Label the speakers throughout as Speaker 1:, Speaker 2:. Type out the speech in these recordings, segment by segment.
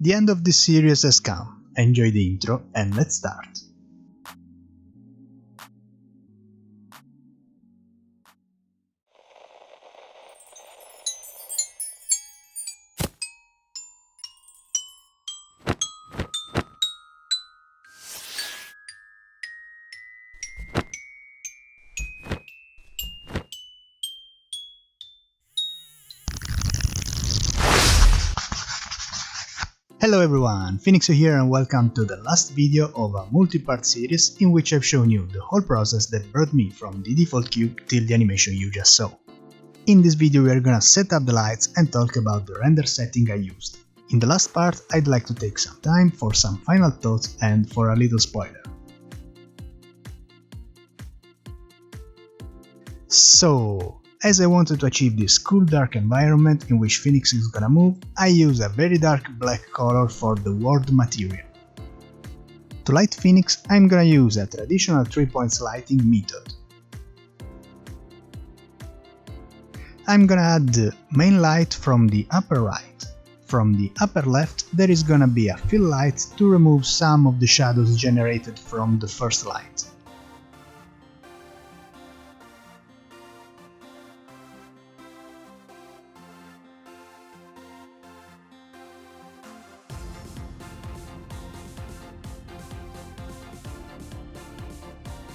Speaker 1: The end of this series has come. Enjoy the intro and let's start. Hello everyone, Phoenixo here and welcome to the last video of a multi-part series in which I've shown you the whole process that brought me from the default cube till the animation you just saw. In this video we are gonna set up the lights and talk about the render setting I used. In the last part I'd like to take some time for some final thoughts and for a little spoiler. So, as I wanted to achieve this cool dark environment in which Phoenix is gonna move, I use a very dark black color for the world material. To light Phoenix, I'm gonna use a traditional 3-points lighting method. I'm gonna add the main light from the upper right. From the upper left, there is gonna be a fill light to remove some of the shadows generated from the first light.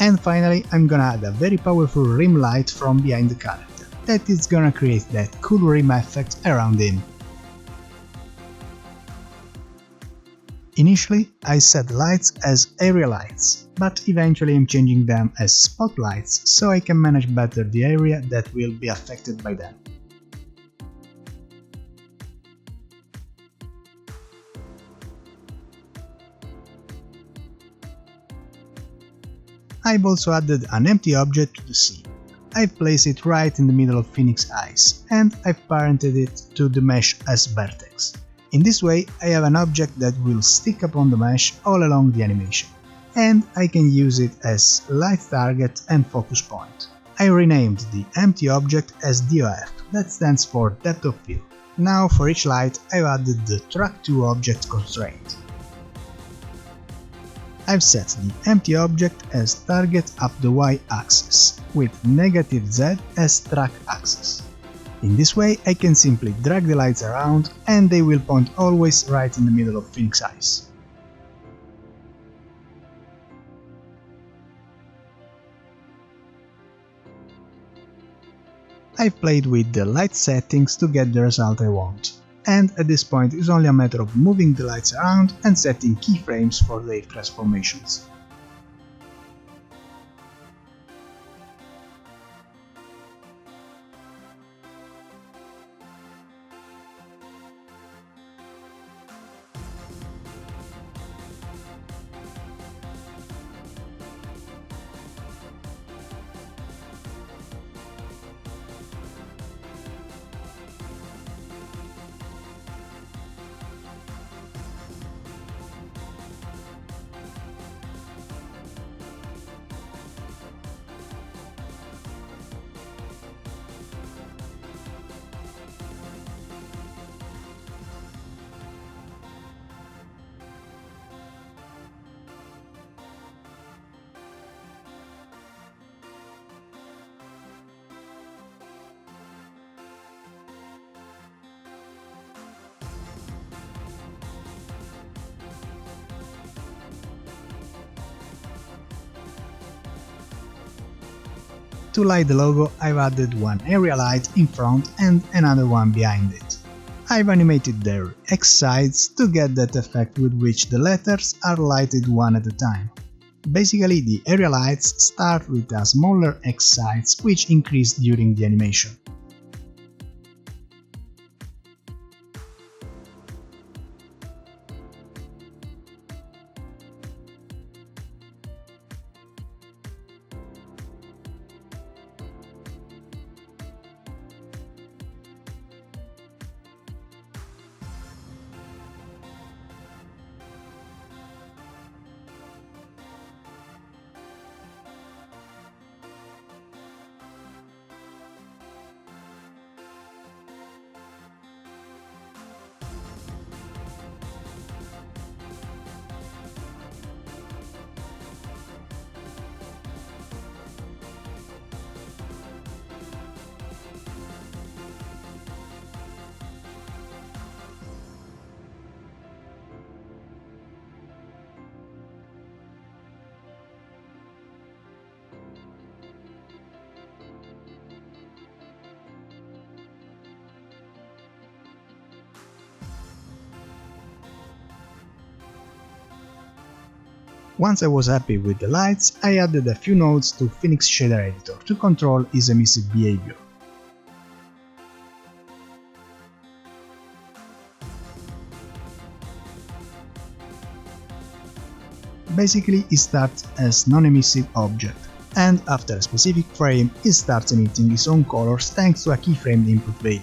Speaker 1: And finally, I'm gonna add a very powerful rim light from behind the character, that is gonna create that cool rim effect around him. Initially, I set the lights as area lights, but eventually I'm changing them as spotlights so I can manage better the area that will be affected by them. I've also added an empty object to the scene. I've placed it right in the middle of Phoenix's eyes, and I've parented it to the mesh as vertex. In this way, I have an object that will stick upon the mesh all along the animation, and I can use it as light target and focus point. I renamed the empty object as DOF, that stands for depth of field. Now for each light I've added the track2 object constraint. I've set the empty object as target up the y-axis, with -z as track axis. In this way I can simply drag the lights around and they will point always right in the middle of Phoenix's eyes. I've played with the light settings to get the result I want. And at this point it's only a matter of moving the lights around and setting keyframes for their transformations. To light the logo, I've added one area light in front and another one behind it. I've animated their X sides to get that effect with which the letters are lighted one at a time. Basically, the area lights start with a smaller X sides which increase during the animation. Once I was happy with the lights, I added a few nodes to Phoenix Shader Editor to control his emissive behavior. Basically, it starts as non-emissive object, and after a specific frame, it starts emitting its own colors thanks to a keyframed input value.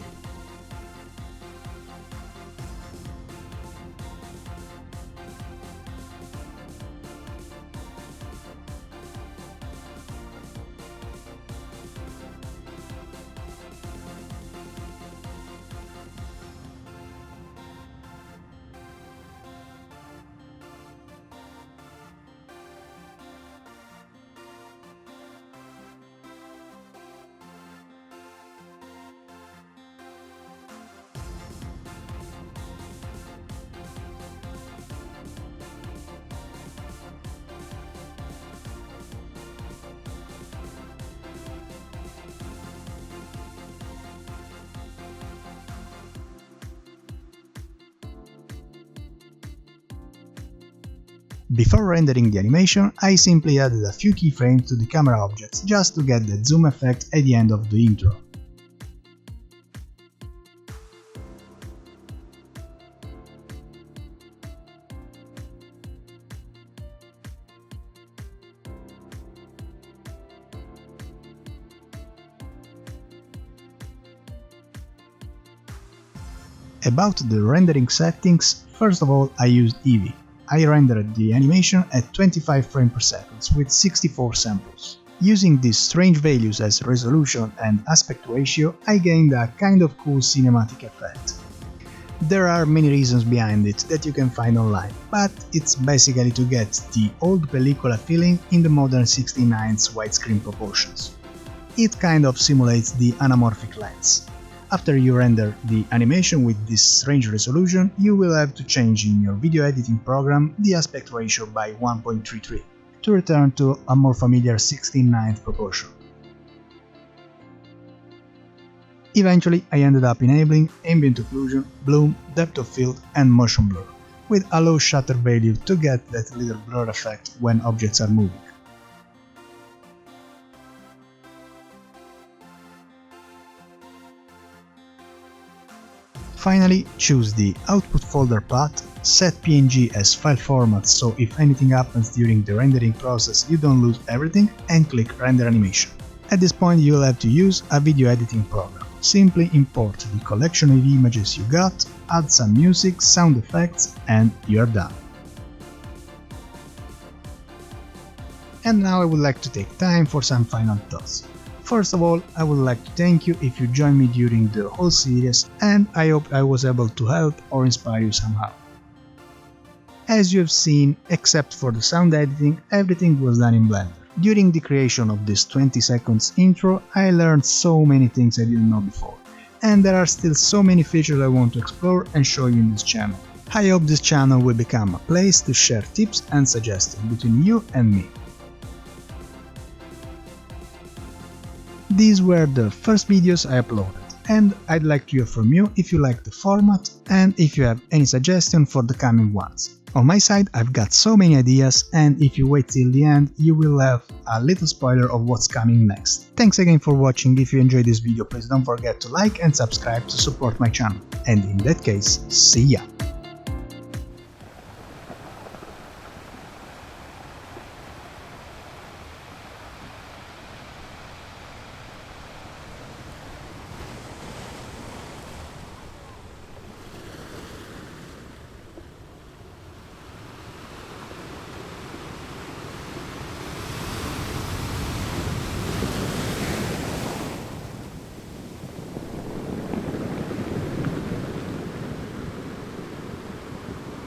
Speaker 1: Before rendering the animation, I simply added a few keyframes to the camera objects just to get the zoom effect at the end of the intro. About the rendering settings, first of all I used Eevee. I rendered the animation at 25 frames per second with 64 samples. Using these strange values as resolution and aspect ratio, I gained a kind of cool cinematic effect. There are many reasons behind it that you can find online, but it's basically to get the old pellicola feeling in the modern 16:9 widescreen proportions. It kind of simulates the anamorphic lens. After you render the animation with this strange resolution, you will have to change in your video editing program the aspect ratio by 1.33 to return to a more familiar 16:9 proportion. Eventually, I ended up enabling ambient occlusion, bloom, depth of field and motion blur, with a low shutter value to get that little blur effect when objects are moving. Finally, choose the output folder path, set PNG as file format so if anything happens during the rendering process you don't lose everything, and click Render Animation. At this point you'll have to use a video editing program. Simply import the collection of images you got, add some music, sound effects, and you're done. And now I would like to take time for some final thoughts. First of all, I would like to thank you if you joined me during the whole series, and I hope I was able to help or inspire you somehow. As you have seen, except for the sound editing, everything was done in Blender. During the creation of this 20 seconds intro, I learned so many things I didn't know before, and there are still so many features I want to explore and show you in this channel. I hope this channel will become a place to share tips and suggestions between you and me. These were the first videos I uploaded, and I'd like to hear from you if you like the format and if you have any suggestion for the coming ones. On my side I've got so many ideas, and if you wait till the end you will have a little spoiler of what's coming next. Thanks again for watching. If you enjoyed this video, please don't forget to like and subscribe to support my channel. And in that case, see ya!